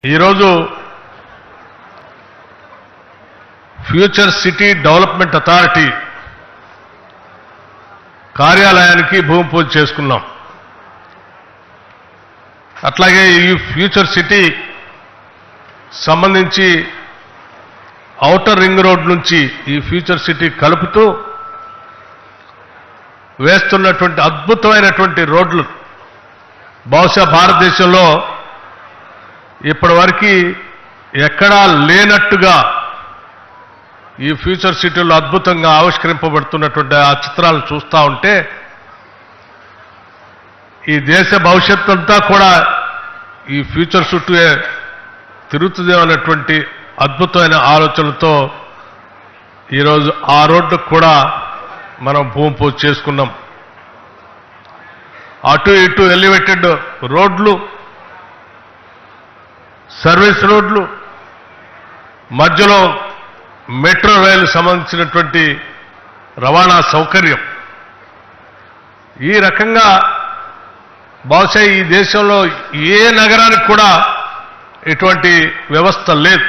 ఈరోజు future city development authority కార్యాలయానికి భూమి పూజ చేసుకున్నాం. అట్లాగే ఈ ఫ్యూచర్ సిటీ సంబంధించి ఔటర్ రింగ్ రోడ్ నుంచి ఈ ఫ్యూచర్ సిటీ కలుపుతూ వేస్తున్నటువంటి అద్భుతమైనటువంటి రోడ్లు బహుశా భారతదేశంలో ఇప్పటివరకు ఎక్కడా లేనట్టుగా ఈ ఫ్యూచర్ సిటీలో అద్భుతంగా ఆవిష్కరింపబడుతున్నటువంటి ఆ చిత్రాలను చూస్తూ ఉంటే ఈ దేశ భవిష్యత్తు అంతా కూడా ఈ ఫ్యూచర్ చుట్టూ తిరుగుతుందేమన్నటువంటి అద్భుతమైన ఆలోచనలతో ఈరోజు ఆ రోడ్డుకు కూడా మనం భూమి పూజ చేసుకున్నాం. అటు ఇటు ఎలివేటెడ్ రోడ్లు, సర్వీస్ రోడ్లు, మధ్యలో మెట్రో రైలు సంబంధించినటువంటి రవాణా సౌకర్యం, ఈ రకంగా బహుశా ఈ దేశంలో ఏ నగరానికి కూడా ఇటువంటి వ్యవస్థ లేదు.